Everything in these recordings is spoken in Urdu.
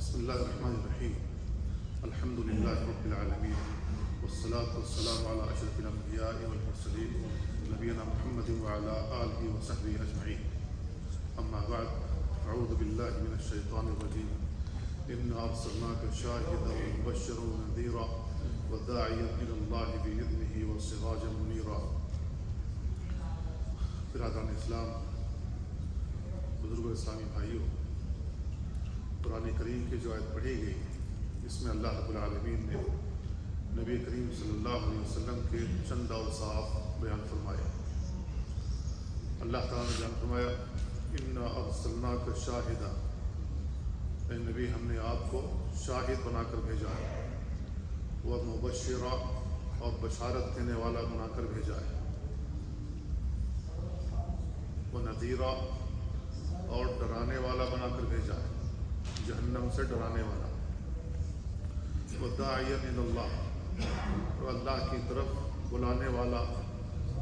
بسم اللہ الرحمن الرحیم الحمد للہ رب العالمین والصلاة والسلام علی اشرف الانبیاء والمرسلین نبینا محمد وعلی آلہ وصحبہ اجمعین اما بعد اعوذ باللہ من الشیطان الرجیم انا ارسلناک شاہدا ومبشرا ونذیرا وداعیا الی اللہ باذنہ وسراجا منیرا۔ برادران اسلام، بزرگوں اسلامی بھائیوں، قرآن کریم کی جو آیت پڑھی گئی اس میں اللہ رب العالمین نے نبی کریم صلی اللہ علیہ وسلم کے چند اوصاف بیان فرمائے۔ اللہ تعالیٰ نے بیان فرمایا انا ارسلناک شاہدا، اے نبی ہم نے آپ کو شاہد بنا کر بھیجا ہے، و مبشرا اور بشارت دینے والا بنا کر بھیجا ہے، و نذیرا اور ڈرانے والا بنا کر بھیجا ہے، جہنم سے ڈرانے والا، وداعیا الی اللہ اور اللہ کی طرف بلانے والا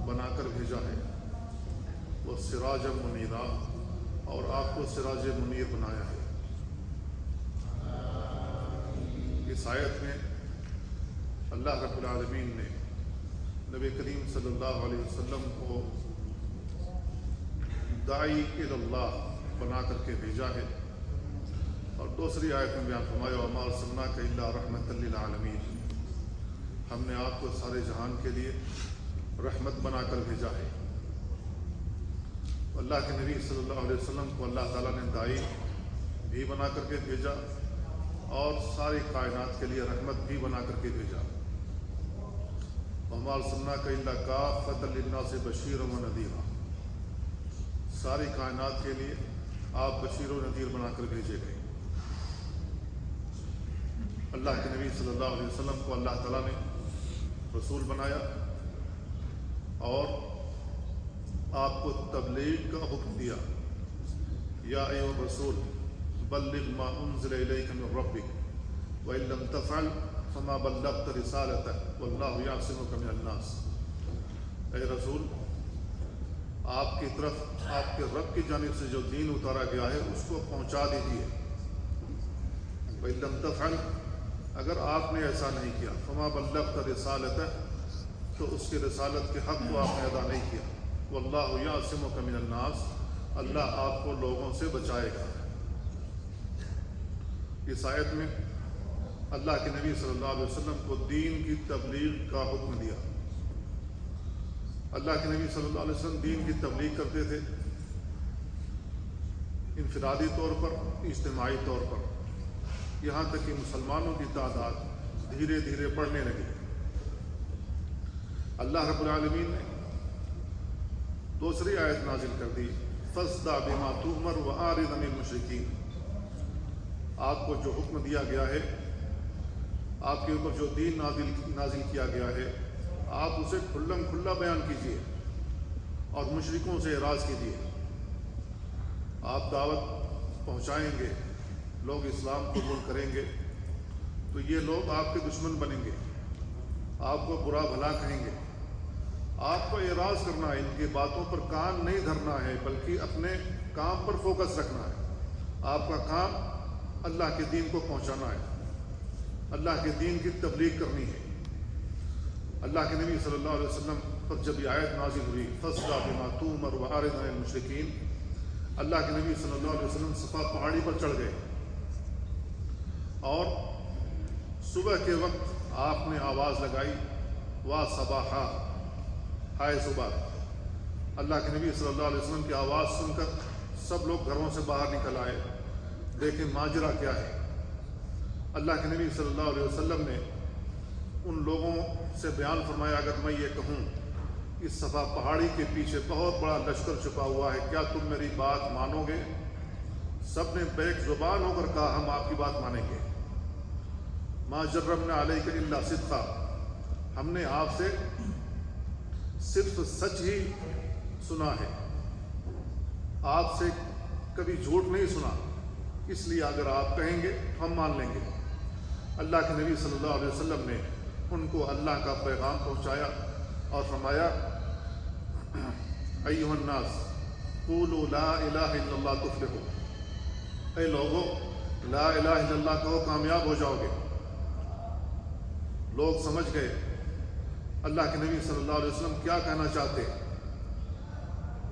بنا کر بھیجا ہے، وسراجا منیرا اور آپ کو سراج منیر بنایا ہے۔ اس آیت میں اللہ رب العالمین نے نبی کریم صلی اللہ علیہ وسلم کو داعی الی اللہ بنا کر کے بھیجا ہے، اور دوسری آیت میں بیان فرمایا وما ارسلناک الا رحمۃ للعالمین، ہم نے آپ کو سارے جہان کے لیے رحمت بنا کر بھیجا ہے۔ اللہ کے نبی صلی اللہ علیہ وسلم کو اللہ تعالیٰ نے داعی بھی بنا کر کے بھیجا اور ساری کائنات کے لیے رحمت بھی بنا کر کے بھیجا۔ وما ارسلناک الا کافۃ للناس بشیرا ونذیرا، ساری کائنات کے لیے آپ بشیر و نذیر بنا کر بھیجے گئے۔ اللہ کے نبی صلی اللہ علیہ وسلم کو اللہ تعالیٰ نے رسول بنایا اور آپ کو تبلیغ کا حکم دیا، یا ایھا الرسول بلغ ما انزل الیک من ربک وان لم تفعل فما بلغت رسالتہ واللہ یعصمک من الناس، اے رسول آپ کی طرف آپ کے رب کی جانب سے جو دین اتارا گیا ہے اس کو پہنچا دیجیے، وان لم تفعل اگر آپ نے ایسا نہیں کیا فما بلغت رسالتہ تو اس کی رسالت کے حق کو آپ نے ادا نہیں کیا، واللہ یعصمک من الناس اللہ آپ کو لوگوں سے بچائے گا۔ اس آیت میں اللہ کے نبی صلی اللہ علیہ وسلم کو دین کی تبلیغ کا حکم دیا۔ اللہ کے نبی صلی اللہ علیہ وسلم دین کی تبلیغ کرتے تھے، انفرادی طور پر، اجتماعی طور پر، یہاں تک کہ مسلمانوں کی تعداد دھیرے دھیرے بڑھنے لگی۔ اللہ رب العالمین نے دوسری آیت نازل کر دی فاصدع بما تؤمر واعرض عن المشرکین، آپ کو جو حکم دیا گیا ہے، آپ کے اوپر جو دین نازل کیا گیا ہے، آپ اسے کھلم کھلا بیان کیجیے اور مشرکوں سے اعراض کیجیے۔ آپ دعوت پہنچائیں گے، لوگ اسلام قبول کریں گے تو یہ لوگ آپ کے دشمن بنیں گے، آپ کو برا بھلا کہیں گے، آپ کو اعراض کرنا ہے، ان کی باتوں پر کان نہیں دھرنا ہے بلکہ اپنے کام پر فوکس رکھنا ہے۔ آپ کا کام اللہ کے دین کو پہنچانا ہے، اللہ کے دین کی تبلیغ کرنی ہے۔ اللہ کے نبی صلی اللہ علیہ وسلم پر جب یہ آیت نازل ہوئی فاصدع بما تؤمر واعرض عن المشرکین، اللہ کے نبی صلی اللہ علیہ وسلم صفا پہاڑی پر چڑھ گئے اور صبح کے وقت آپ نے آواز لگائی وا صباحا، ہائے صبح۔ اللہ کے نبی صلی اللہ علیہ وسلم کی آواز سن کر سب لوگ گھروں سے باہر نکل آئے، دیکھیں ماجرا کیا ہے۔ اللہ کے نبی صلی اللہ علیہ وسلم نے ان لوگوں سے بیان فرمایا اگر میں یہ کہوں اس صفا پہاڑی کے پیچھے بہت بڑا لشکر چھپا ہوا ہے، کیا تم میری بات مانو گے؟ سب نے بیک زبان ہو کر کہا ہم آپ کی بات مانیں گے۔ ما جربنا علیک الا صدقا، ہم نے آپ سے صرف سچ ہی سنا ہے، آپ سے کبھی جھوٹ نہیں سنا، اس لیے اگر آپ کہیں گے ہم مان لیں گے۔ اللہ کے نبی صلی اللہ علیہ وسلم نے ان کو اللہ کا پیغام پہنچایا اور فرمایا ایھا الناس قولوا لا الہ الا اللہ تفلحوا، اے لوگو لا الہ الا اللہ کہو کامیاب ہو جاؤ گے۔ لوگ سمجھ گئے اللہ کے نبی صلی اللہ علیہ وسلم کیا کہنا چاہتے ہیں۔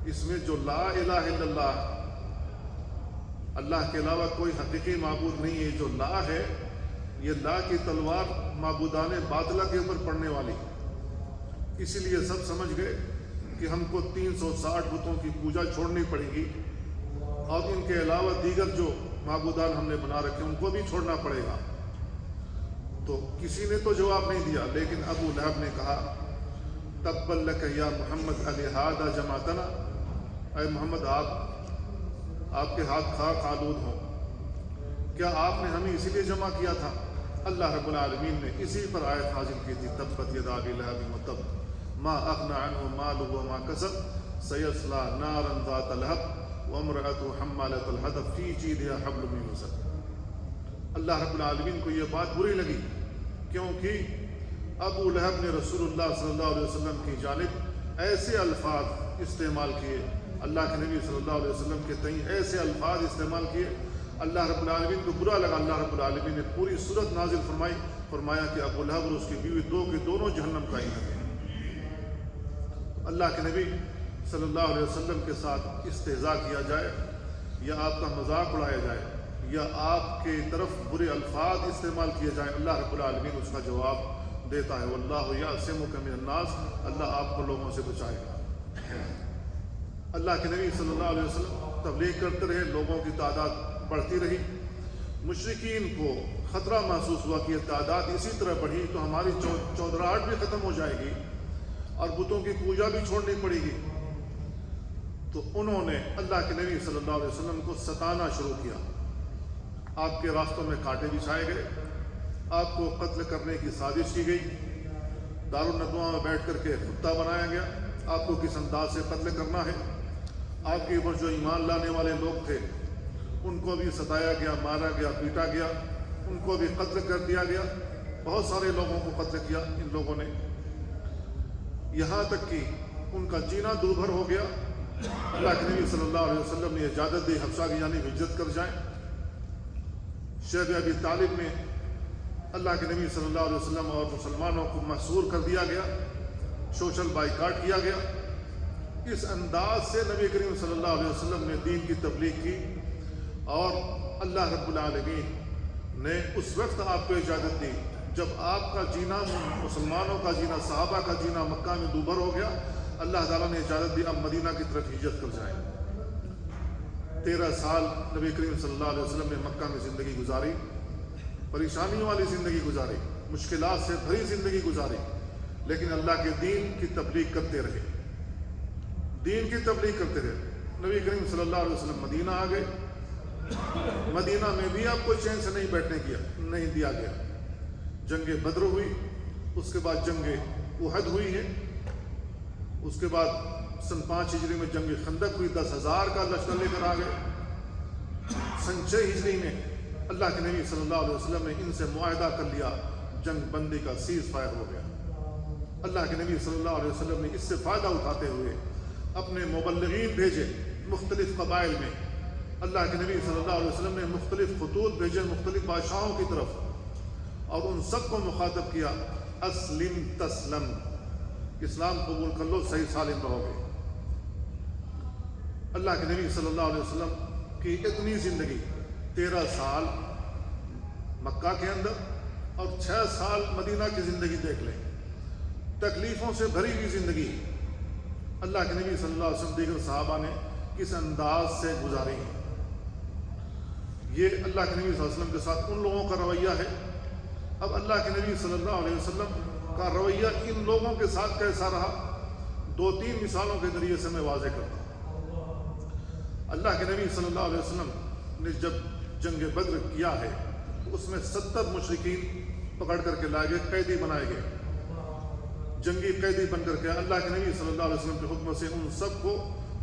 اس میں جو لا الہ الا اللہ، اللہ کے علاوہ کوئی حقیقی معبود نہیں ہے، جو لا ہے یہ لا کی تلوار معبودان باطلہ کے اوپر پڑنے والی، اسی لیے سب سمجھ گئے کہ ہم کو 360 بتوں کی پوجا چھوڑنی پڑے گی، اور ان کے علاوہ دیگر جو معبودان ہم نے بنا رکھے ان کو بھی چھوڑنا پڑے گا۔ تو کسی نے تو جواب نہیں دیا، لیکن ابو لہب نے کہا تبا لک یا محمد الہذا جمعتنا، اے محمد آپ کے ہاتھ خاک آلود ہوں، کیا آپ نے ہمیں اسی لیے جمع کیا تھا؟ اللہ رب العالمین نے اسی پر آیت نازل کی تھی، تبت یدا ابی لہب وتب ما اغنى عنه ماله وما كسب سيصلى نارا ذات لهب وامرأته حمالة الحطب في جيدها حبل من مسد۔ اللہ رب العالمین کو یہ بات بری لگی، کیونکہ ابو لہب نے رسول اللہ صلی اللہ علیہ وسلم کی جانب ایسے الفاظ استعمال کیے، اللہ کے نبی صلی اللہ علیہ وسلم کے تئیں ایسے الفاظ استعمال کیے، اللہ رب العالمین کو برا لگا۔ اللہ رب العالمین نے پوری سورت نازل فرمایا کہ ابو لہب اور اس کی بیوی دونوں جہنم کا ایندھن ہیں۔ اللہ کے نبی صلی اللہ علیہ وسلم کے ساتھ استہزاء کیا جائے، یا آپ کا مذاق اڑایا جائے، یا آپ کے طرف برے الفاظ استعمال کیے جائیں، اللہ رب العالمین اس کا جواب دیتا ہے، واللہ یعصمک من الناس، اللہ آپ کو لوگوں سے بچائے گا۔ اللہ کے نبی صلی اللہ علیہ وسلم تبلیغ کرتے رہے، لوگوں کی تعداد بڑھتی رہی، مشرکین کو خطرہ محسوس ہوا کہ یہ تعداد اسی طرح بڑھی تو ہماری چودراہٹ بھی ختم ہو جائے گی اور بتوں کی پوجا بھی چھوڑنی پڑے گی۔ تو انہوں نے اللہ کے نبی صلی اللہ علیہ وسلم کو ستانا شروع کیا، آپ کے راستوں میں کانٹے بچھائے گئے، آپ کو قتل کرنے کی سازش کی گئی، دارالندوا میں بیٹھ کر کے کتا بنایا گیا، آپ کو کس انداز سے قتل کرنا ہے۔ آپ کے اوپر جو ایمان لانے والے لوگ تھے ان کو بھی ستایا گیا، مارا گیا، پیٹا گیا، ان کو بھی قتل کر دیا گیا، بہت سارے لوگوں کو قتل کیا ان لوگوں نے، یہاں تک کہ ان کا جینا دوبھر ہو گیا۔ اللہ کے نبی صلی اللہ علیہ وسلم نے اجازت دی حبشہ کی جانب ہجرت کر جائیں۔ شیخ ابی طالب میں اللہ کے نبی صلی اللہ علیہ وسلم اور مسلمانوں کو محصور کر دیا گیا، سوشل بائیکاٹ کیا گیا۔ اس انداز سے نبی کریم صلی اللہ علیہ وسلم نے دین کی تبلیغ کی، اور اللہ رب العالمین نے اس وقت آپ کو اجازت دی جب آپ کا جینا، مسلمانوں کا جینا، صحابہ کا جینا مکہ میں دوبھر ہو گیا، اللہ تعالیٰ نے اجازت دی اب مدینہ کی طرف ہجرت کر جائیں۔ 13 سال نبی کریم صلی اللہ علیہ وسلم نے مکہ میں زندگی گزاری، پریشانیوں والی زندگی گزاری، مشکلات سے بھری زندگی گزاری، لیکن اللہ کے دین کی تبلیغ کرتے رہے، دین کی تبلیغ کرتے رہے۔ نبی کریم صلی اللہ علیہ وسلم مدینہ آ گئے، مدینہ میں بھی آپ کو چین سے نہیں دیا گیا۔ جنگ بدر ہوئی، اس کے بعد جنگ احد ہوئی ہے، اس کے بعد سن 5 ہجری میں جنگ خندق ہوئی، 10,000 کا لشکر لے کر آ گئے۔ سن 6 ہجری میں اللہ کے نبی صلی اللہ علیہ وسلم نے ان سے معاہدہ کر لیا، جنگ بندی کا سیز فائر ہو گیا۔ اللہ کے نبی صلی اللہ علیہ وسلم نے اس سے فائدہ اٹھاتے ہوئے اپنے مبلغین بھیجے مختلف قبائل میں۔ اللہ کے نبی صلی اللہ علیہ وسلم نے مختلف خطوط بھیجے مختلف بادشاہوں کی طرف، اور ان سب کو مخاطب کیا، اسلم تسلم، اسلام قبول کر لو، صحیح سالم رہو گے۔ اللہ کے نبی صلی اللہ علیہ وسلم کی اتنی زندگی، 13 سال مکہ کے اندر اور 6 سال مدینہ کی زندگی دیکھ لیں، تکلیفوں سے بھری ہوئی زندگی اللہ کے نبی صلی اللہ علیہ وسلم دیگر صحابہ نے کس انداز سے گزاری ہے۔ یہ اللہ کے نبی صلی اللہ علیہ وسلم کے ساتھ ان لوگوں کا رویہ ہے۔ اب اللہ کے نبی صلی اللہ علیہ وسلم کا رویہ ان لوگوں کے ساتھ کیسا رہا، 2-3 مثالوں کے ذریعے سے میں واضح کرتا ہوں۔ اللہ کے نبی صلی اللہ علیہ وسلم نے جب جنگ بدر کیا ہے تو اس میں 70 مشرکین پکڑ کر کے لائے گئے، قیدی بنائے گئے، جنگی قیدی بن کر کے اللہ کے نبی صلی اللہ علیہ وسلم کے حکم سے ان سب کو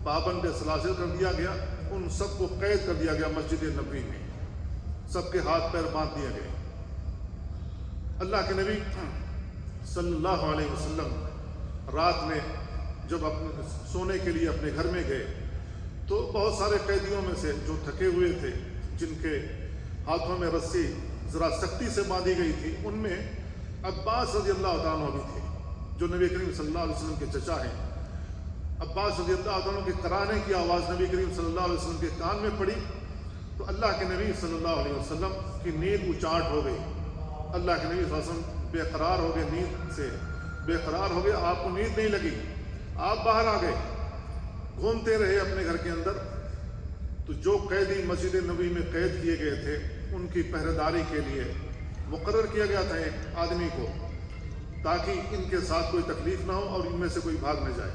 پابند سلاسل کر دیا گیا، ان سب کو قید کر دیا گیا مسجد نبوی میں، سب کے ہاتھ پیر باندھ دیے گئے۔ اللہ کے نبی صلی اللہ علیہ وسلم رات میں جب اپنے سونے کے لیے اپنے گھر میں گئے تو بہت سارے قیدیوں میں سے جو تھکے ہوئے تھے، جن کے ہاتھوں میں رسی ذرا سختی سے باندھی گئی تھی، ان میں عباس رضی اللہ تعالیٰ عنہ بھی تھے جو نبی کریم صلی اللہ علیہ وسلم کے چچا ہیں۔ عباس رضی اللہ تعالیٰ عنہ کے کرانے کی آواز نبی کریم صلی اللہ علیہ وسلم کے کان میں پڑی تو اللہ کے نبی صلی اللہ علیہ وسلم کی نیند اچاٹ ہو گئی۔ اللہ کے نبی صلی اللہ علیہ وسلم بے قرار ہو گئے، نیند سے بے قرار ہو گئے، آپ کو نیند نہیں لگی، آپ باہر آ گئے، گھومتے رہے اپنے گھر کے اندر۔ تو جو قیدی مسجد نبوی میں قید کیے گئے تھے ان کی پہرے داری کے لیے مقرر کیا گیا تھا ایک آدمی کو، تاکہ ان کے ساتھ کوئی تکلیف نہ ہو اور ان میں سے کوئی بھاگ نہ جائے۔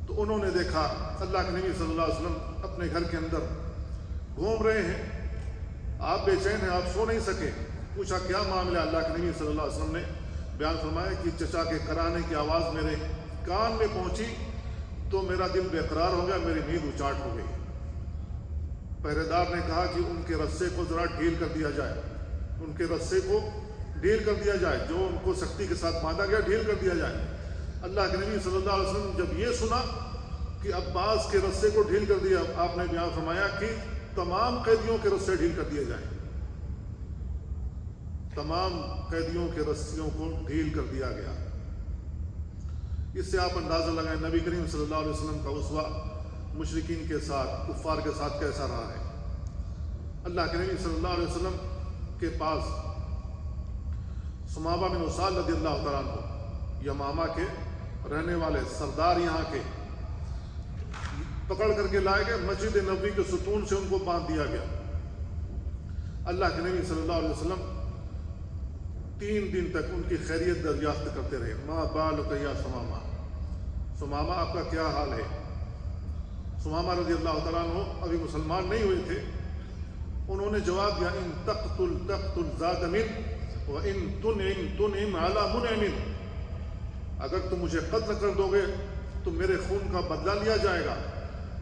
تو انہوں نے دیکھا اللہ کے نبی صلی اللہ علیہ وسلم اپنے گھر کے اندر گھوم رہے ہیں، آپ بے چین ہیں، آپ سو نہیں سکے۔ پوچھا کیا معاملہ؟ اللہ کے نبی صلی اللہ علیہ وسلم نے بیان فرمایا کہ چچا کے کرانے کی آواز میرے کان میں پہنچی تو میرا دل بے قرار ہو گیا، میری نیند اچاٹ ہو گئی۔ پہرے دار نے کہا کہ ان کے رسے کو ذرا ڈھیل کر دیا جائے، ان کے رسے کو ڈھیل کر دیا جائے، جو ان کو سختی کے ساتھ باندھا گیا ڈھیل کر دیا جائے۔ اللہ کے نبی صلی اللہ علیہ وسلم جب یہ سنا کہ عباس کے رسے کو ڈھیل کر دیا، آپ نے بیان فرمایا کہ تمام قیدیوں کے رسے ڈھیل کر دیے جائیں، تمام قیدیوں کے رسیوں کو ڈھیل کر دیا گیا۔ اس سے آپ اندازہ لگائیں نبی کریم صلی اللہ علیہ وسلم کا اسوہ مشرکین کے ساتھ، کفار کے ساتھ کیسا رہا ہے۔ اللہ کے نبی صلی اللہ علیہ وسلم کے پاس ثمامہ بن اسال رضی اللہ تعالیٰ عنہ، یمامہ کے رہنے والے سردار یہاں کے، پکڑ کر کے لائے گئے، مسجد نبوی کے ستون سے ان کو باندھ دیا گیا۔ اللہ کے نبی صلی اللہ علیہ وسلم 3 دن تک ان کی خیریت دریافت کرتے رہے۔ ما بالک یا ثمامہ، ثمامہ آپ کا کیا حال ہے؟ ثمامہ رضی اللہ تعالیٰ عنہ ابھی مسلمان نہیں ہوئے تھے۔ انہوں نے جواب دیا ان تقتل تقتل ذات من وان تنعم تنعم علی منعم، اگر تم مجھے قتل کر دو گے تو میرے خون کا بدلہ لیا جائے گا،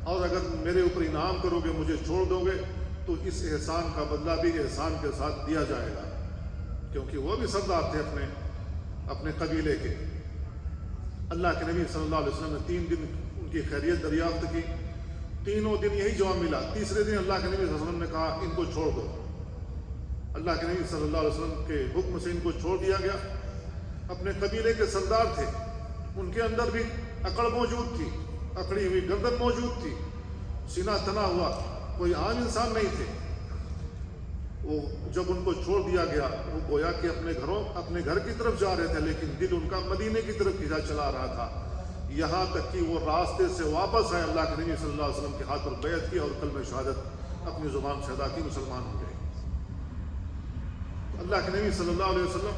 اور اگر میرے اوپر انعام کرو گے، مجھے چھوڑ دو گے، تو اس احسان کا بدلہ بھی احسان کے ساتھ دیا جائے گا، کیونکہ وہ بھی سردار تھے اپنے قبیلے کے۔ اللہ کے نبی صلی اللہ علیہ وسلم نے 3 دن ان کی خیریت دریافت کی، تینوں دن یہی جواب ملا۔ تیسرے دن اللہ کے نبی صلی اللہ علیہ وسلم نے کہا ان کو چھوڑ دو۔ اللہ کے نبی صلی اللہ علیہ وسلم کے حکم سے ان کو چھوڑ دیا گیا۔ اپنے قبیلے کے سردار تھے، ان کے اندر بھی اکڑ موجود تھی، اکڑی ہوئی گردن موجود تھی، سینہ تنا ہوا، کوئی عام انسان نہیں تھے۔ وہ جب ان کو چھوڑ دیا گیا، وہ گویا کہ اپنے گھر کی طرف جا رہے تھے، لیکن دل ان کا مدینے کی طرف کھینچا چلا رہا تھا، یہاں تک کہ وہ راستے سے واپس آئے، اللہ کے نبی صلی اللہ علیہ وسلم کے ہاتھ پر بیعت کی اور کلمہ شہادت اپنی زبان سے ادا کی، مسلمان ہو گئے۔ اللہ کے نبی صلی اللہ علیہ وسلم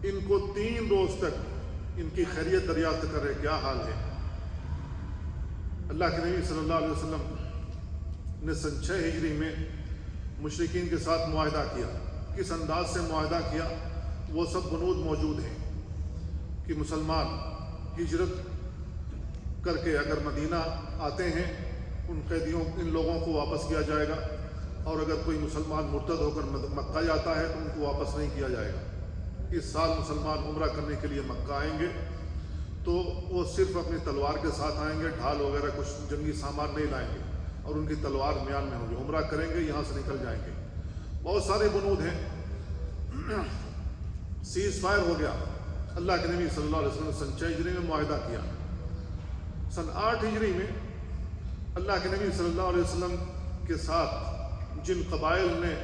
ان کو 3 روز تک ان کی خیریت دریافت کر رہے، کیا حال ہے۔ اللہ کے نبی صلی اللہ علیہ وسلم نے سن 6 ہجری میں مشرکین کے ساتھ معاہدہ کیا۔ کس انداز سے معاہدہ کیا وہ سب بنود موجود ہیں کہ مسلمان ہجرت کر کے اگر مدینہ آتے ہیں ان لوگوں کو واپس کیا جائے گا، اور اگر کوئی مسلمان مرتد ہو کر مکہ جاتا ہے تو ان کو واپس نہیں کیا جائے گا۔ اس سال مسلمان عمرہ کرنے کے لیے مکہ آئیں گے تو وہ صرف اپنی تلوار کے ساتھ آئیں گے، ڈھال وغیرہ کچھ جنگی سامان نہیں لائیں گے، اور ان کی تلوار میان میں ہوگی، عمرہ کریں گے، یہاں سے نکل جائیں گے۔ بہت سارے بنود ہیں۔ سیز فائر ہو گیا۔ اللہ کے نبی صلی اللہ علیہ وسلم نے سن 6 ہجری میں معاہدہ کیا۔ سن 8 ہجری میں اللہ کے نبی صلی اللہ علیہ وسلم کے ساتھ جن قبائل نے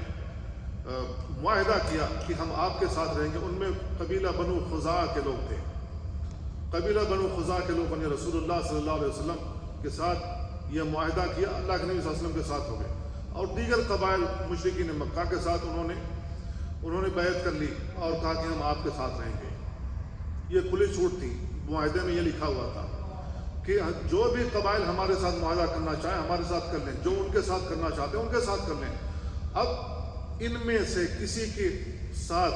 معاہدہ کیا کہ ہم آپ کے ساتھ رہیں گے، ان میں قبیلہ بنو خزاعہ کے لوگ تھے۔ قبیلہ بنو خزاعہ کے لوگوں نے رسول اللہ صلی اللہ علیہ وسلم کے ساتھ یہ معاہدہ کیا، اللہ کے نبی صلی اللہ علیہ وسلم کے ساتھ ہو گئے، اور دیگر قبائل مشرکین مکہ کے ساتھ انہوں نے بیعت کر لی اور کہا کہ ہم آپ کے ساتھ رہیں گے۔ یہ کھلی چھوٹ تھی، معاہدے میں یہ لکھا ہوا تھا کہ جو بھی قبائل ہمارے ساتھ معاہدہ کرنا چاہیں ہمارے ساتھ کر لیں، جو ان کے ساتھ کرنا چاہتے ہیں ان کے ساتھ کر لیں۔ اب ان میں سے کسی کے ساتھ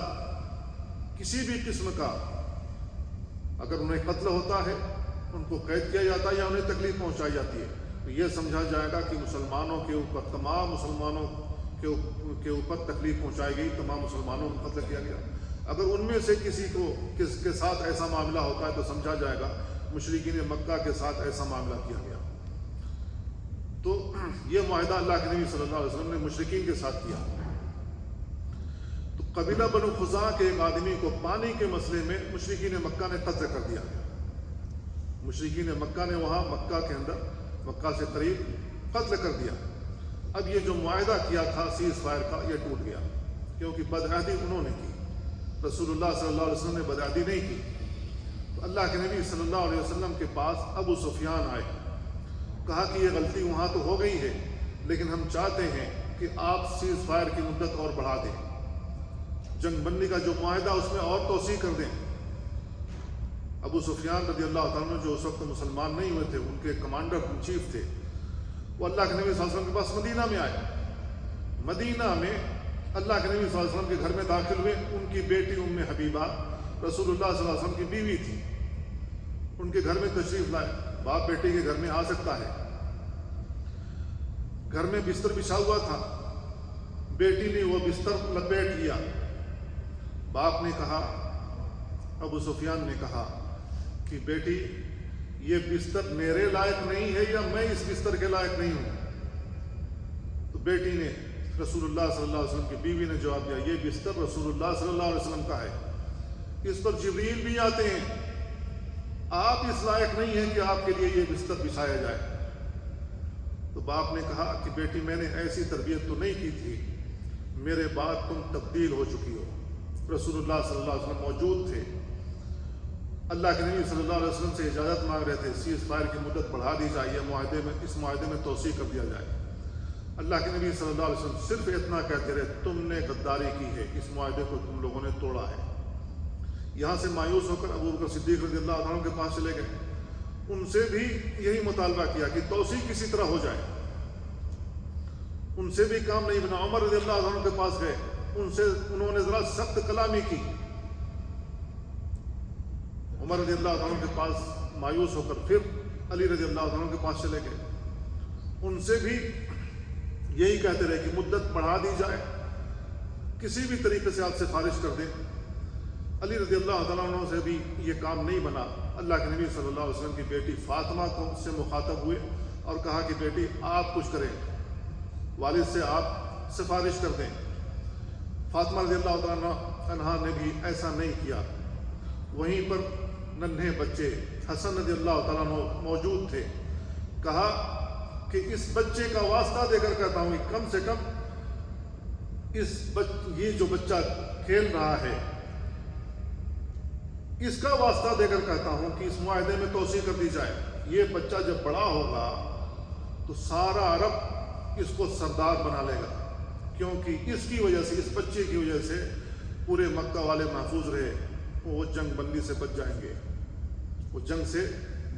کسی بھی قسم کا اگر انہیں قتل ہوتا ہے، ان کو قید کیا جاتا ہے یا انہیں تکلیف پہنچائی جاتی ہے، تو یہ سمجھا جائے گا کہ مسلمانوں کے اوپر، تمام مسلمانوں کے اوپر تکلیف پہنچائی گئی، تمام مسلمانوں کو قتل کیا گیا۔ اگر ان میں سے کسی کو کس کے ساتھ ایسا معاملہ ہوتا ہے تو سمجھا جائے گا مشرکین مکہ کے ساتھ ایسا معاملہ کیا گیا۔ تو یہ معاہدہ اللہ کے نبی صلی اللہ علیہ وسلم نے مشرکین کے ساتھ کیا. تو قبیلہ بنو خزاعہ کے ایک آدمی کو پانی کے مسئلے میں مشرکین مکہ نے قتل کر دیا. مشرکین مکہ نے وہاں مکہ کے اندر، مکہ سے قریب قتل کر دیا. اب یہ جو معاہدہ کیا تھا سیز فائر کا، یہ ٹوٹ گیا، کیونکہ بدعہدی انہوں نے کی، رسول اللہ صلی اللہ علیہ وسلم نے بدعہدی نہیں کی. تو اللہ کے نبی صلی اللہ علیہ وسلم کے پاس ابو سفیان آئے، کہا کہ یہ غلطی وہاں تو ہو گئی ہے، لیکن ہم چاہتے ہیں کہ آپ سیز فائر کی مدت اور بڑھا دیں، جنگ بندی کا جو معاہدہ اس میں اور توسیع کر دیں. ابو سفیان رضی اللہ تعالیٰ عنہ جو اس وقت مسلمان نہیں ہوئے تھے، ان کے کمانڈر ان چیف تھے، وہ اللہ کے نبی صلی اللہ علیہ وسلم کے پاس مدینہ میں آئے. مدینہ میں اللہ کے نبی صلی اللہ علیہ وسلم کے گھر میں داخل ہوئے. ان کی بیٹی ام حبیبہ رسول اللہ صلی اللہ علیہ وسلم کی بیوی تھی، ان کے گھر میں تشریف لائے. باپ بیٹے کے گھر میں آ سکتا ہے. گھر میں بستر بچھا ہوا تھا، بیٹی نے وہ بستر لپیٹ لیا. باپ نے کہا، ابو سفیان نے کہا کہ بیٹی یہ بستر میرے لائق نہیں ہے یا میں اس بستر کے لائق نہیں ہوں؟ تو بیٹی نے، رسول اللہ صلی اللہ علیہ وسلم کی بیوی نے جواب دیا، یہ بستر رسول اللہ صلی اللہ علیہ وسلم کا ہے، اس پر جبریل بھی آتے ہیں، آپ اس لائق نہیں ہیں کہ آپ کے لیے یہ بستر بچھایا جائے. تو باپ نے کہا کہ بیٹی میں نے ایسی تربیت تو نہیں کی تھی، میرے بعد تم تبدیل ہو چکی ہو. رسول اللہ صلی اللہ علیہ وسلم موجود تھے، اللہ کے نبی صلی اللہ علیہ وسلم سے اجازت مانگ رہے تھے سیز فائر کی مدت بڑھا دی جائے، اس معاہدے میں توسیع کر دیا جائے. اللہ کے نبی صلی اللہ علیہ وسلم صرف اتنا کہتے رہے، تم نے غداری کی ہے، اس معاہدے کو تم لوگوں نے توڑا ہے. یہاں سے مایوس ہو کر ابو بکر صدیق رضی اللہ عنہ کے پاس چلے گئے. ان سے بھی یہی مطالبہ کیا کہ توسیع کسی طرح ہو جائے. ان سے بھی کام نہیں بنا. عمر رضی اللہ عنہ کے پاس گئے، انہوں نے ذرا سخت کلامی کی. عمر رضی اللہ عنہ کے پاس مایوس ہو کر پھر علی رضی اللہ عنہ کے پاس چلے گئے. ان سے بھی یہی کہتے رہے کہ مدت بڑھا دی جائے، کسی بھی طریقے سے آپ سفارش کر دیں. علی رضی اللہ تعالیٰ عنہ سے بھی یہ کام نہیں بنا. اللہ کے نبی صلی اللہ علیہ وسلم کی بیٹی فاطمہ کو سے مخاطب ہوئے اور کہا کہ بیٹی آپ کچھ کریں، والد سے آپ سفارش کر دیں. فاطمہ رضی اللہ تعالیٰ عنہ نے بھی ایسا نہیں کیا. وہیں پر ننھے بچے حسن رضی اللہ تعالیٰ عنہ موجود تھے. کہا کہ اس بچے کا واسطہ دے کر کہتا ہوں کہ کم سے کم یہ جو بچہ کھیل رہا ہے اس کا واسطہ دے کر کہتا ہوں کہ اس معاہدے میں توسیع کر دی جائے. یہ بچہ جب بڑا ہوگا تو سارا عرب اس کو سردار بنا لے گا، کیونکہ اس کی وجہ سے، اس بچے کی وجہ سے پورے مکہ والے محفوظ رہے. وہ جنگ بندی سے بچ جائیں گے، وہ جنگ سے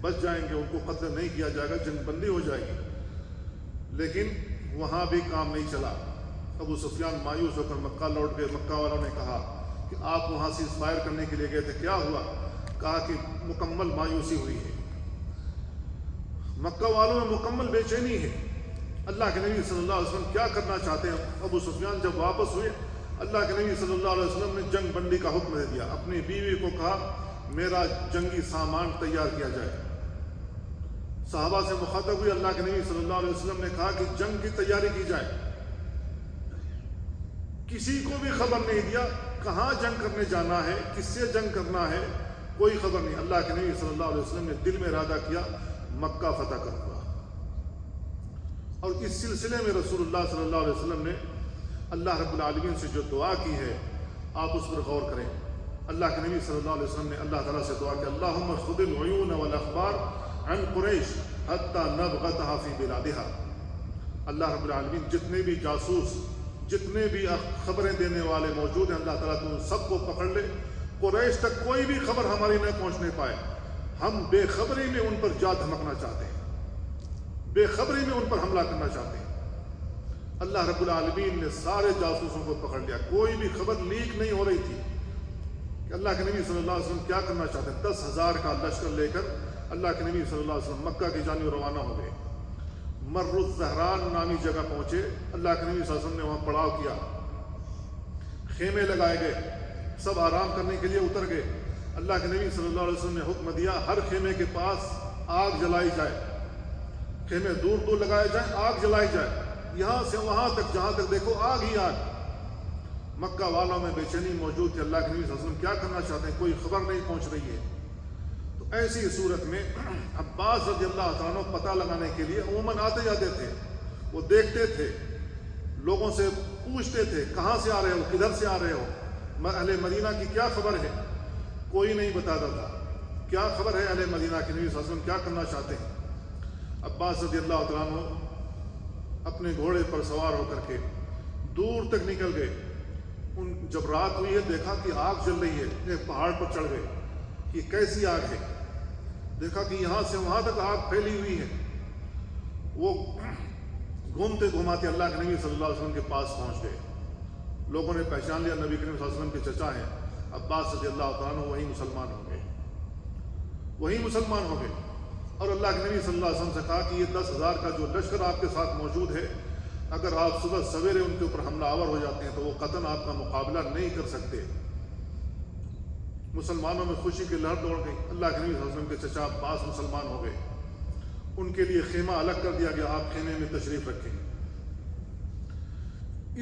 بچ جائیں گے، ان کو قتل نہیں کیا جائے گا، جنگ بندی ہو جائے گی. لیکن وہاں بھی کام نہیں چلا. ابو سفیان مایوس ہو کر مکہ لوٹ گئے. مکہ والوں نے کہا کہ آپ وہاں سیز فائر کرنے کے لیے گئے تھے، کیا ہوا؟ کہا کہ مکمل مایوسی ہوئی ہے، مکہ والوں میں مکمل بے چینی ہے. اللہ کے نبی صلی اللہ علیہ وسلم کیا کرنا چاہتے ہیں؟ ابو سفیان جب واپس ہوئے، اللہ کے نبی صلی اللہ علیہ وسلم نے جنگ بندی کا حکم دے دیا. اپنی بیوی کو کہا میرا جنگی سامان تیار کیا جائے. صحابہ سے مخاطب ہوئی. اللہ کے نبی صلی اللہ علیہ وسلم نے کہا کہ جنگ کی تیاری کی جائے. کسی کو بھی خبر نہیں دیا کہاں جنگ کرنے جانا ہے، کس سے جنگ کرنا ہے، کوئی خبر نہیں. اللہ کے نبی صلی اللہ علیہ وسلم نے دل میں ارادہ کیا مکہ فتح کروں گا. اور اس سلسلے میں رسول اللہ صلی اللہ علیہ وسلم نے اللہ رب العالمین سے جو دعا کی ہے آپ اس پر غور کریں. اللہ کے نبی صلی اللہ علیہ وسلم نے اللہ تعالیٰ سے دعا کی، اللہم خذ العیون والاخبار عن قریش حتی نبغتها فی بلادها. اللہ رب العالمین جتنے بھی جاسوس، جتنے بھی خبریں دینے والے موجود ہیں، اللہ تعالیٰ تم سب کو پکڑ لے، قریش تک کوئی بھی خبر ہماری نہ پہنچنے پائے. ہم بے خبری میں ان پر جا دھمکنا چاہتے ہیں، بے خبری میں ان پر حملہ کرنا چاہتے ہیں. اللہ رب العالمین نے سارے جاسوسوں کو پکڑ لیا. کوئی بھی خبر لیک نہیں ہو رہی تھی کہ اللہ کے نبی صلی اللہ علیہ وسلم کیا کرنا چاہتے ہیں. 10,000 کا لشکر لے کر اللہ کے نبی صلی اللہ علیہ وسلم مکہ کی جانب روانہ ہو گئے. مر الزہران نامی جگہ پہنچے. اللہ کے نبی صلی اللہ علیہ وسلم نے وہاں پڑاؤ کیا، خیمے لگائے گئے، سب آرام کرنے کے لیے اتر گئے. اللہ کے نبی صلی اللہ علیہ وسلم نے حکم دیا ہر خیمے کے پاس آگ جلائی جائے. خیمے دور دور لگائے جائیں، آگ جلائی جائے، یہاں سے وہاں تک جہاں تک دیکھو آگ ہی آگ۔ مکہ والوں میں بے چینی موجود تھی، اللہ کے نبی صلی اللہ علیہ وسلم کیا کرنا چاہتے ہیں، کوئی خبر نہیں پہنچ رہی ہے۔ تو ایسی صورت میں عباس رضی اللہ عنہ پتہ لگانے کے لیے عموماً آتے جاتے تھے، وہ دیکھتے تھے، لوگوں سے پوچھتے تھے کہاں سے آ رہے ہو، کدھر سے آ رہے ہو، اہل مدینہ کی کیا خبر ہے، کوئی نہیں بتاتا تھا کیا خبر ہے اہل مدینہ کی، نبی صلی اللہ علیہ وسلم کیا کرنا چاہتے ہیں۔ عباس رضی اللہ تعالیٰ عنہ اپنے گھوڑے پر سوار ہو کر کے دور تک نکل گئے۔ جب رات ہوئی ہے دیکھا کہ آگ جل رہی ہے، ایک پہاڑ پر چڑھ گئے کہ کیسی آگ ہے، دیکھا کہ یہاں سے وہاں تک آگ پھیلی ہوئی ہے۔ وہ گھومتے گھماتے اللہ کے نبی صلی اللہ علیہ وسلم کے پاس پہنچ گئے۔ لوگوں نے پہچان لیا نبی کریم صلی اللہ علیہ وسلم کے چچا ہیں عباس رضی اللہ تعالیٰ عنہ، وہی مسلمان ہو گئے، وہی مسلمان ہو گئے۔ اور اللہ کے نبی صلی اللہ علیہ وسلم سے کہا کہ یہ 10,000 کا جو لشکر آپ کے ساتھ موجود ہے، اگر آپ صبح سویرے ان کے اوپر حملہ آور ہو جاتے ہیں تو وہ قطعاً آپ کا مقابلہ نہیں کر سکتے۔ مسلمانوں میں خوشی کی لہر دوڑ گئی، اللہ کے نبی صلی اللہ علیہ وسلم کے چچا عباس مسلمان ہو گئے، ان کے لیے خیمہ الگ کر دیا گیا، آپ خیمے میں تشریف رکھیں۔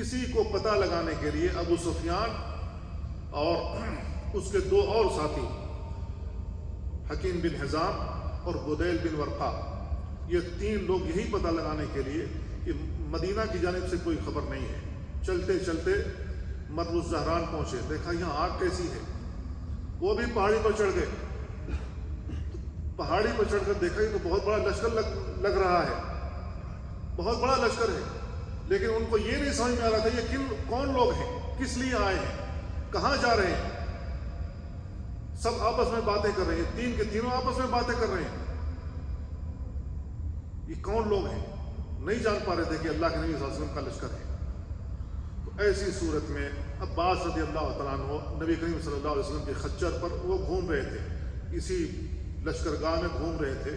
اسی کو پتہ لگانے کے لیے ابو سفیان اور اس کے 2 اور ساتھی حکیم بن حزام اور بدیل بن ورقہ، یہ 3 لوگ یہی پتہ لگانے کے لیے کہ مدینہ کی جانب سے کوئی خبر نہیں ہے، چلتے چلتے مرو الزہران پہنچے، دیکھا یہاں آگ کیسی ہے، وہ بھی پہاڑی پر چڑھ گئے۔ پہاڑی پر چڑھ کر دیکھا یہ تو بہت بڑا لشکر لگ رہا ہے، بہت بڑا لشکر ہے، لیکن ان کو یہ نہیں سمجھ میں آ رہا تھا یہ کون لوگ ہیں، کس لیے آئے ہیں، کہاں جا رہے ہیں۔ سب آپس میں باتیں کر رہے ہیں، 3 کے تینوں آپس میں باتیں کر رہے ہیں، یہ کون لوگ ہیں، نہیں جان پا رہے تھے کہ اللہ کے نبی صلی اللہ علیہ وسلم کا لشکر ہے۔ تو ایسی صورت میں عباس رضی اللہ تعالیٰ عنہ نبی کریم صلی اللہ علیہ وسلم کے خچر پر وہ گھوم رہے تھے، اسی لشکرگاہ میں گھوم رہے تھے،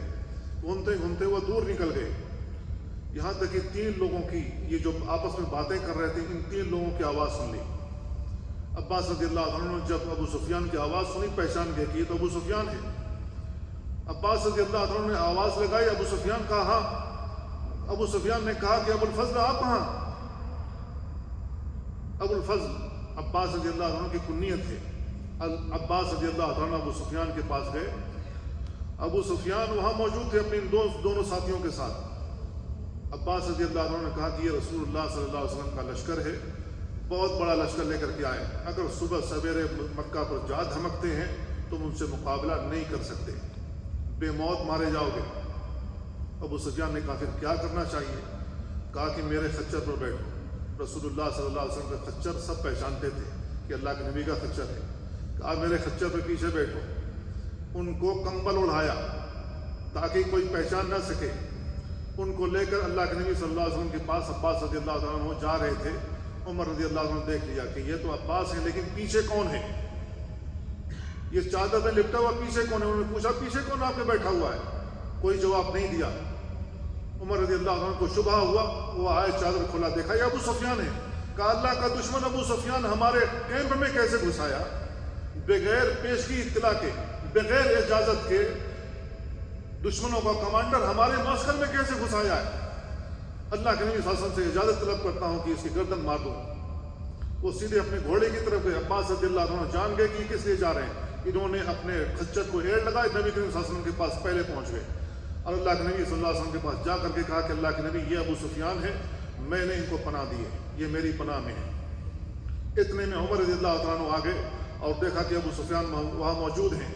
گھومتے گھومتے وہ دور نکل گئے، یہاں تک کہ 3 لوگوں کی یہ جو آپس میں باتیں کر رہے تھے، ان 3 لوگوں کی آواز سن لی۔ عباس رضی اللہ عنہ نے جب ابو سفیان کی آواز سنی پہچان گئے کہ یہ تو ابو سفیان ہے۔ عباس رضی اللہ عنہ نے آواز لگائی، ابو سفیان کہا ہاں۔ ابو سفیان نے کہا کہ ابو الفضل آپ کہاں؟ ابو الفضل عباس رضی اللہ عنہ کی کنیت ہے۔ عباس رضی اللہ عنہ ابو سفیان کے پاس گئے، ابو سفیان وہاں موجود تھے اپنے دونوں ساتھیوں کے ساتھ۔ عباس رضی اللہ عنہ نے کہا کہ یہ رسول اللہ صلی اللہ علیہ وسلم کا لشکر ہے، بہت بڑا لشکر لے کر کے آئے، اگر صبح سویرے مکہ پر جا دھمکتے ہیں تم ان سے مقابلہ نہیں کر سکتے، بے موت مارے جاؤ گے۔ ابو سفیان نے کہا پھر کیا کرنا چاہیے؟ کہا کہ میرے خچر پر بیٹھو۔ رسول اللہ صلی اللہ علیہ وسلم کا خچر سب پہچانتے تھے کہ اللہ کے نبی کا خچر ہے، کہا میرے خچر پر پیچھے بیٹھو۔ ان کو کمبل اڑھایا تاکہ کوئی پہچان نہ سکے، ان کو لے کر اللہ کے نبی صلی اللہ علیہ وسلم کے پاس عباس رضی اللہ عنہ جا رہے تھے۔ عمر رضی اللہ عنہ نے دیکھ لیا کہ یہ تو عباس ہیں، لیکن پیچھے کون ہے، یہ چادر میں لپٹا ہوا پیچھے کون ہے؟ انہوں نے پوچھا پیچھے کون آپ کے بیٹھا ہوا ہے، کوئی جواب نہیں دیا۔ عمر رضی اللہ عنہ کو شبہ ہوا، وہ آئے چادر کھولا، دیکھا یہ ابو سفیان ہے، کہا اللہ کا دشمن ابو سفیان ہمارے کیمپ میں کیسے گھس آیا، بغیر پیشگی اطلاع کے، بغیر اجازت کے دشمنوں کا کمانڈر ہمارے معسکر میں کیسے گھس آیا ہے؟ اللہ کے نبی صلی اللہ علیہ وسلم سے اجازت طلب کرتا ہوں کہ اس کی گردن مار دوں۔ وہ سیدھے اپنے گھوڑے کی طرف گئے۔ عباس رضی اللہ عنہ جان گئے کہ کس لیے جا رہے ہیں، انہوں نے اپنے خچر کو ایڑ لگائے، نبی کریم صلی اللہ علیہ وسلم کے پاس پہلے پہنچ گئے اور اللہ کے نبی صلی اللہ علیہ وسلم کے پاس جا کر کے کہا کہ اللہ کے نبی یہ ابو سفیان ہے، میں نے ان کو پناہ دی ہے، یہ میری پناہ میں ہے۔ اتنے میں عمر رضی اللہ عنہ آ گئے اور دیکھا کہ ابو سفیان وہاں موجود ہیں۔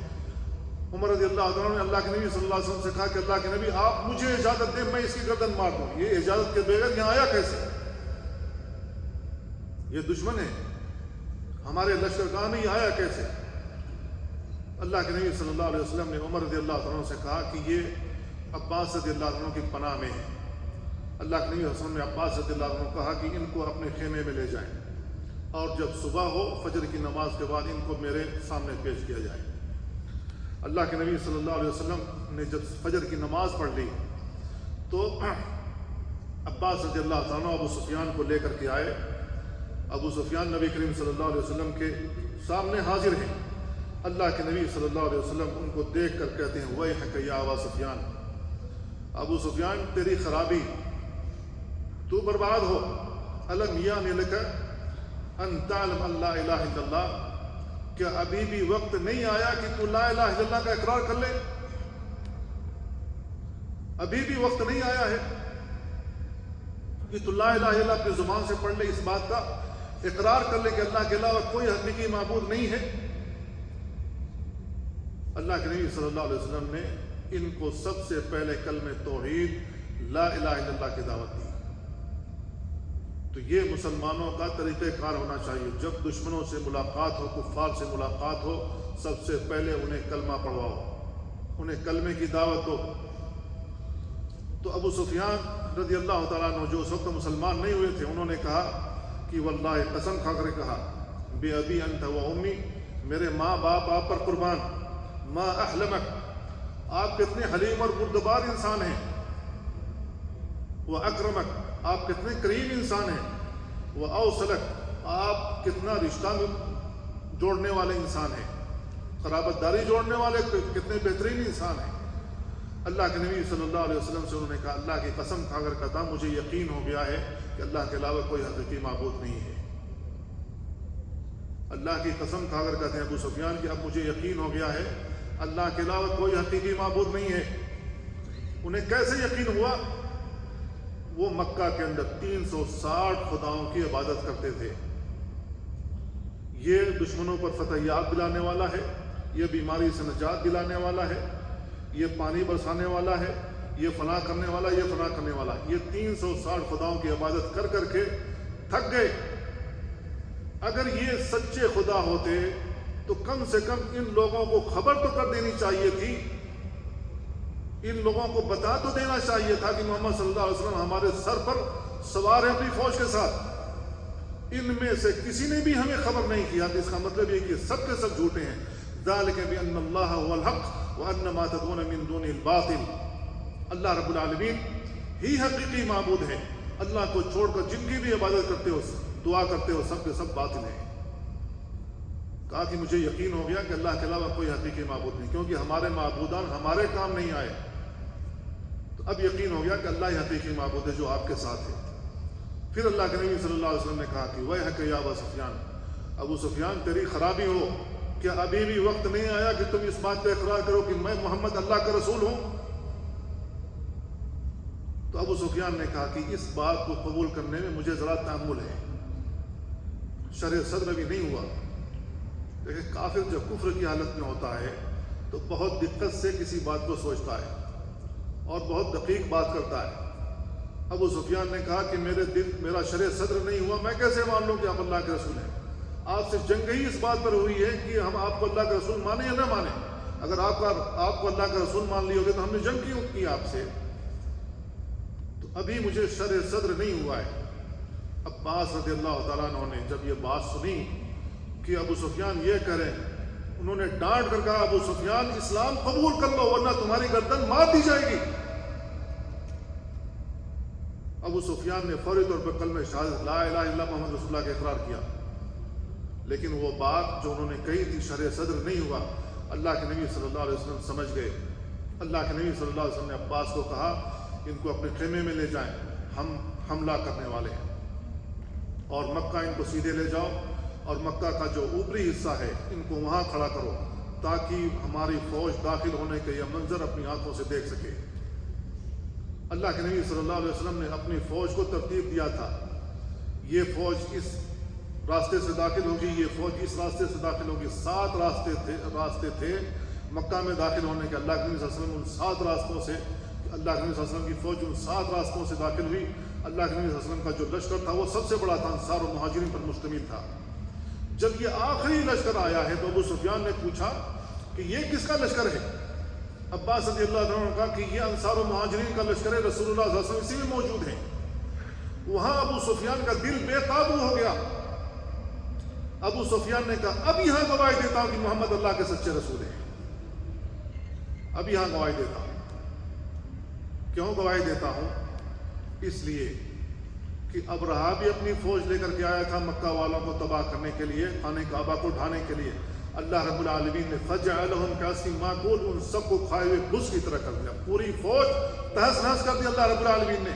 عمر رضی اللہ عنہ نے اللہ کے نبی صلی اللہ علیہ وسلم سے کہا کہ اللہ کے نبی آپ مجھے اجازت دیں، میں اس کی گردن مار دوں۔ یہ اجازت کے بغیر یہاں آیا کیسے؟ یہ دشمن ہے، ہمارے لشکرگاہ میں یہ آیا کیسے؟ اللہ کے نبی صلی اللہ علیہ وسلم نے عمر رضی اللہ عنہ سے کہا کہ یہ عباس رضی اللہ عنہ کی پناہ میں ہے۔ اللہ کے نبی صلی اللہ علیہ وسلم نے عباس رضی اللہ عنہ کو کہا کہ ان کو اپنے خیمے میں لے جائیں اور جب صبح ہو فجر کی نماز کے بعد ان کو میرے سامنے پیش کیا جائے۔ اللہ کے نبی صلی اللہ علیہ وسلم نے جب فجر کی نماز پڑھ لی تو عباس رضی اللہ عنہ ابو سفیان کو لے کر کے آئے۔ ابو سفیان نبی کریم صلی اللہ علیہ وسلم کے سامنے حاضر ہیں۔ اللہ کے نبی صلی اللہ علیہ وسلم ان کو دیکھ کر کہتے ہیں ویحک یا ابا سفیان، ابو سفیان تیری خرابی، تو برباد ہو، الم یان لک ان تعلم ان لا الہ الا اللہ، کیا ابھی بھی وقت نہیں آیا کہ تو لا الہ الا اللہ کا اقرار کر لے؟ ابھی بھی وقت نہیں آیا ہے کہ تو لا الہ الا اللہ اپنی زبان سے پڑھ لے، اس بات کا اقرار کر لے کہ اللہ کے علاوہ کوئی حقیقی معبود نہیں ہے؟ اللہ کے نبی صلی اللہ علیہ وسلم نے ان کو سب سے پہلے کلمہ توحید لا الہ الا اللہ کی دعوت دی۔ تو یہ مسلمانوں کا طریقہ کار ہونا چاہیے، جب دشمنوں سے ملاقات ہو، کفار سے ملاقات ہو، سب سے پہلے انہیں کلمہ پڑھواؤ، انہیں کلمے کی دعوت دو۔ تو ابو سفیان رضی اللہ تعالیٰ عنہ جو اس وقت مسلمان نہیں ہوئے تھے، انہوں نے کہا کہ واللہ، قسم کھا کر کہا، بے ابی انت و امی، میرے ماں باپ آپ پر قربان، ما احلمک، آپ کتنے حلیم اور بردبار انسان ہیں، وہ اکرمک، آپ کتنے کریم انسان ہیں، وہ اوصلک، آپ کتنا رشتہ جوڑنے والے انسان ہیں، قرابت داری جوڑنے والے کتنے بہترین انسان ہیں۔ اللہ کے نبی صلی اللہ علیہ وسلم سے انہوں نے کہا، اللہ کی قسم کھا کر کہتا ہوں مجھے یقین ہو گیا ہے کہ اللہ کے علاوہ کوئی حقیقی معبود نہیں ہے۔ اللہ کی قسم کھا کر کہتے ہیں ابو سفیان کہ اب مجھے یقین ہو گیا ہے اللہ کے علاوہ کوئی حقیقی معبود نہیں ہے۔ انہیں کیسے یقین ہوا؟ وہ مکہ کے اندر 360 خداؤں کی عبادت کرتے تھے۔ یہ دشمنوں پر فتح یاب دلانے والا ہے، یہ بیماری سے نجات دلانے والا ہے، یہ پانی برسانے والا ہے، یہ فلاں کرنے والا، یہ فلاں کرنے والا۔ یہ 360 خداؤں کی عبادت کر کر کے تھک گئے۔ اگر یہ سچے خدا ہوتے تو کم سے کم ان لوگوں کو خبر تو کر دینی چاہیے تھی، ان لوگوں کو بتا تو دینا چاہیے تھا کہ محمد صلی اللہ علیہ وسلم ہمارے سر پر سوار ہیں اپنی فوج کے ساتھ۔ ان میں سے کسی نے بھی ہمیں خبر نہیں کیا، تو اس کا مطلب یہ کہ سب کے سب جھوٹے ہیں۔ ذالک بان اللہ هو الحق وان ما تدعون من دونه الباطل، اللہ رب العالمین ہی حقیقی معبود ہے، اللہ کو چھوڑ کر جن کی بھی عبادت کرتے ہو، دعا کرتے ہو، سب کے سب باطل ہیں۔ کہا کہ مجھے یقین ہو گیا کہ اللہ کے علاوہ کوئی حقیقی معبود نہیں، کیونکہ ہمارے معبودان ہمارے کام نہیں آئے۔ تو اب یقین ہو گیا کہ اللہ ہی حقیقی معبود ہے جو آپ کے ساتھ ہے۔ پھر اللہ کے نبی صلی اللہ علیہ وسلم نے کہا کہ ویحک یا ابا سفیان، ابو سفیان تیری خرابی ہو، کیا ابھی بھی وقت نہیں آیا کہ تم اس بات پہ اقرار کرو کہ میں محمد اللہ کا رسول ہوں؟ تو ابو سفیان نے کہا کہ اس بات کو قبول کرنے میں مجھے ذرا تحمل ہے، شرح صدر ابھی نہیں ہوا۔ لیکن کافر جب کفر کی حالت میں ہوتا ہے تو بہت دقت سے کسی بات کو سوچتا ہے اور بہت دقیق بات کرتا ہے۔ ابو سفیان نے کہا کہ میرا شرح صدر نہیں ہوا، میں کیسے مان لوں کہ آپ اللہ کے رسول ہیں؟ آپ سے جنگ ہی اس بات پر ہوئی ہے کہ ہم آپ کو اللہ کا رسول مانیں یا نہ مانیں۔ اگر آپ کو اللہ کا رسول مان لی ہوگی تو ہم نے جنگ کیوں کی آپ سے؟ تو ابھی مجھے شرح صدر نہیں ہوا ہے۔ عباس رضی اللہ تعالیٰ عنہ نے جب یہ بات سنی کہ ابو سفیان یہ کریں، انہوں نے ڈانٹ کر کہا ابو سفیان اسلام قبول کر لو ورنہ تمہاری گردن مار دی جائے گی۔ ابو سفیان نے فوری طور پر کلمہ شہادت لا الہ الا اللہ محمد رسول اللہ کا اقرار کیا، لیکن وہ بات جو انہوں نے کہی تھی شرح صدر نہیں ہوا۔ اللہ کے نبی صلی اللہ علیہ وسلم سمجھ گئے۔ اللہ کے نبی صلی اللہ علیہ وسلم نے عباس کو کہا ان کو اپنے خیمے میں لے جائیں، ہم حملہ کرنے والے ہیں، اور مکہ ان کو سیدھے لے جاؤ اور مکہ کا جو اوپری حصہ ہے ان کو وہاں کھڑا کرو تاکہ ہماری فوج داخل ہونے کا یہ منظر اپنی آنکھوں سے دیکھ سکے۔ اللہ کے نبی صلی اللہ علیہ وسلم نے اپنی فوج کو ترتیب دیا تھا، یہ فوج اس راستے سے داخل ہوگی، یہ فوج اس راستے سے داخل ہوگی۔ 7 راستے تھے مکہ میں داخل ہونے کے۔ اللہ کے نبی صلی اللہ علیہ وسلم ان 7 راستوں سے، اللہ کے نبی صلی اللہ علیہ وسلم کی فوج ان 7 راستوں سے داخل ہوئی۔ اللہ کے نبی صلی اللہ علیہ وسلم کا جو لشکر تھا وہ سب سے بڑا تھا، انصار و مہاجرین پر مشتمل تھا۔ جب یہ آخری لشکر آیا ہے تو ابو سفیان نے پوچھا کہ یہ کس کا لشکر ہے؟ عباس رضی اللہ عنہ نے کہا کہ یہ انصار و مہاجرین کا لشکر ہے، رسول اللہ صلی اللہ علیہ وسلم اسی میں موجود ہیں۔ وہاں ابو سفیان کا دل بے قابو ہو گیا۔ ابو سفیان نے کہا اب یہاں گواہی دیتا ہوں کہ محمد اللہ کے سچے رسول ہیں، اب یہاں گواہی دیتا ہوں۔ کیوں گواہی دیتا ہوں؟ اس لیے کہ ابرہہ بھی اپنی فوج لے کر کے آیا تھا مکہ والوں کو تباہ کرنے کے لیے، خانہ کعبہ کو ڈھانے کے لیے۔ اللہ رب العالمین نے فجعلہم کعصف مأکول، ان سب کو کھائے ہوئے بھس کی طرح کر دیا، پوری فوج تہس نہس کر دی اللہ رب العالمین نے۔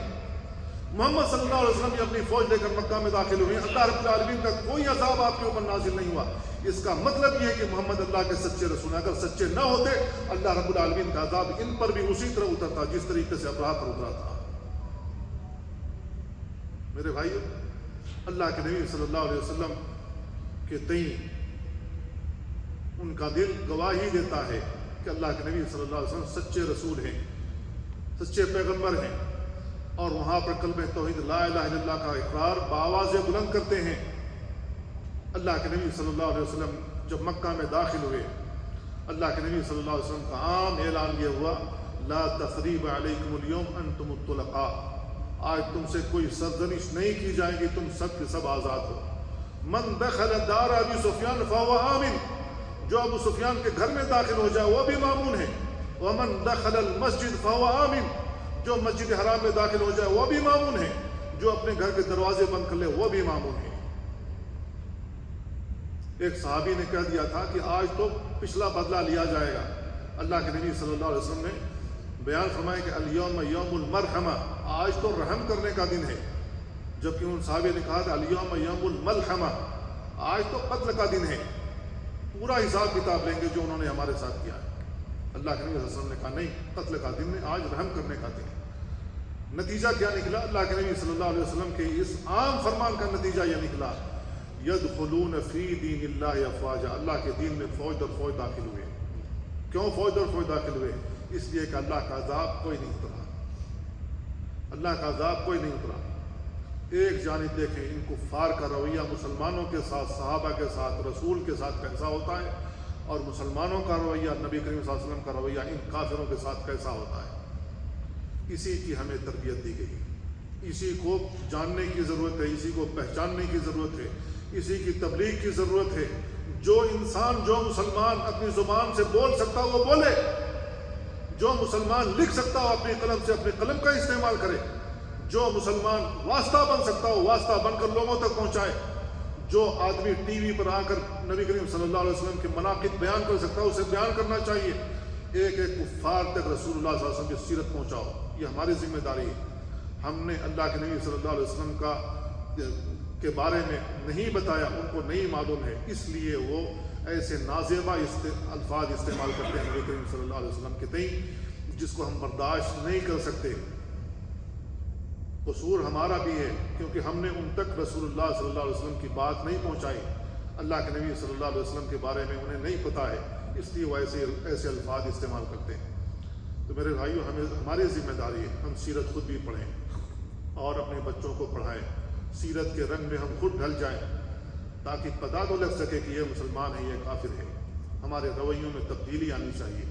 محمد صلی اللہ علیہ وسلم بھی اپنی فوج لے کر مکہ میں داخل ہوئے، اللہ رب العالمین کا کوئی عذاب آپ کے اوپر نازل نہیں ہوا۔ اس کا مطلب یہ ہے کہ محمد اللہ کے سچے رسول ہیں، اگر سچے نہ ہوتے اللہ رب العالمین کا عذاب ان پر بھی اسی طرح اترتا جس طریقے سے ابراہ پر اترا تھا۔ میرے بھائیو، اللہ کے نبی صلی اللہ علیہ وسلم کے تئیں ان کا دل گواہی دیتا ہے کہ اللہ کے نبی صلی اللہ علیہ وسلم سچے رسول ہیں، سچے پیغمبر ہیں، اور وہاں پر کلمہ توحید لا الہ الا اللہ کا اقرار بآواز بلند کرتے ہیں۔ اللہ کے نبی صلی اللہ علیہ وسلم جب مکہ میں داخل ہوئے، اللہ کے نبی صلی اللہ علیہ وسلم کا عام اعلان یہ ہوا، لا تثریب علیکم اليوم انتم الطلقاء، آج تم سے کوئی سرزنش نہیں کی جائے گی، تم سب کے سب آزاد ہو۔ من دخل دار ابی سفیان فهو آمن، جو ابو سفیان کے گھر میں داخل ہو جائے وہ بھی مامون ہے۔ ومن دخل المسجد فهو آمن، جو مسجد حرام میں داخل ہو جائے وہ بھی مامون ہے، جو اپنے گھر کے دروازے بند کر لے وہ بھی مامون ہے۔ ایک صحابی نے کہہ دیا تھا کہ آج تو پچھلا بدلہ لیا جائے گا۔ اللہ کے نبی صلی اللہ علیہ وسلم نے بیان فرمایا کہ الیوم یوم المرحمہ، آج تو رحم کرنے کا دن ہے، جبکہ ان صحابی نے کہا تھا الیوم یوم الملحمہ، آج تو قتل کا دن ہے، پورا حساب کتاب لیں گے جو انہوں نے ہمارے ساتھ کیا ہے۔ اللہ کے نبی صلی اللہ علیہ وسلم نے کہا نہیں، قتل کا دن ہے، آج رحم کرنے کا دن ہے۔ نتیجہ کیا نکلا؟ اللہ کے نبی صلی اللہ علیہ وسلم کے اس عام فرمان کا نتیجہ یہ نکلا، یدخلون فی دین اللہ افواجا، اللہ کے دین میں فوج در فوج داخل ہوئے۔ کیوں فوج در فوج داخل ہوئے؟ اس لیے کہ اللہ کا عذاب کوئی نہیں اترا، اللہ کا عذاب کوئی نہیں اترا۔ ایک جانب دیکھیں ان کفار کا رویہ مسلمانوں کے ساتھ، صحابہ کے ساتھ، رسول کے ساتھ کیسا ہوتا ہے، اور مسلمانوں کا رویہ، نبی کریم صلی اللہ علیہ وسلم کا رویہ ان کافروں کے ساتھ کیسا ہوتا ہے۔ اسی کی ہمیں تربیت دی گئی، اسی کو جاننے کی ضرورت ہے، اسی کو پہچاننے کی ضرورت ہے، اسی کی تبلیغ کی ضرورت ہے۔ جو انسان، جو مسلمان اپنی زبان سے بول سکتا وہ بولے، جو مسلمان لکھ سکتا ہو اپنی قلم سے اپنے قلم کا استعمال کرے، جو مسلمان واسطہ بن سکتا ہو واسطہ بن کر لوگوں تک پہنچائے، جو آدمی ٹی وی پر آ کر نبی کریم صلی اللہ علیہ وسلم کے مناقب بیان کر سکتا ہے اسے بیان کرنا چاہیے۔ ایک ایک کفار تک رسول اللہ صلی اللہ علیہ وسلم کی سیرت پہنچاؤ، یہ ہماری ذمہ داری ہے۔ ہم نے اللہ کے نبی صلی اللہ علیہ وسلم کے بارے میں نہیں بتایا، ان کو نہیں معلوم ہے، اس لیے وہ ایسے نازیبہ الفاظ استعمال کرتے ہیں نبی کریم صلی اللہ علیہ وسلم کے تئیں جس کو ہم برداشت نہیں کر سکتے۔ قصور ہمارا بھی ہے کیونکہ ہم نے ان تک رسول اللہ صلی اللہ علیہ وسلم کی بات نہیں پہنچائی، اللہ کے نبی صلی اللہ علیہ وسلم کے بارے میں انہیں نہیں پتہ ہے، اس لیے وہ ایسے الفاظ استعمال کرتے ہیں۔ تو میرے بھائیو، ہماری ذمہ داری ہے ہم سیرت خود بھی پڑھیں اور اپنے بچوں کو پڑھائیں، سیرت کے رنگ میں ہم خود ڈھل جائیں تاکہ پتہ تو لگ سکے کہ یہ مسلمان ہے، یہ کافر ہے۔ ہمارے رویوں میں تبدیلی آنی چاہیے۔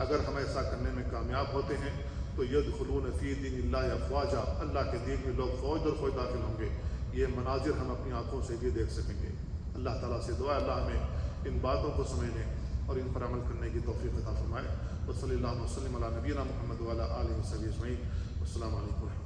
اگر ہم ایسا کرنے میں کامیاب ہوتے ہیں تو یدخلون فی دین اللہ افواجا، اللہ کے دین میں لوگ فوج در فوج داخل ہوں گے۔ یہ مناظر ہم اپنی آنکھوں سے بھی دیکھ سکیں گے۔ اللہ تعالیٰ سے دعا اللہ ہمیں ان باتوں کو سمجھنے اور ان پر عمل کرنے کی توفیق عطا فرمائے۔ وصلی اللہ وسلم علی نبینا محمد وعلی آلہ وصحبہ اجمعین۔ السلام علیکم۔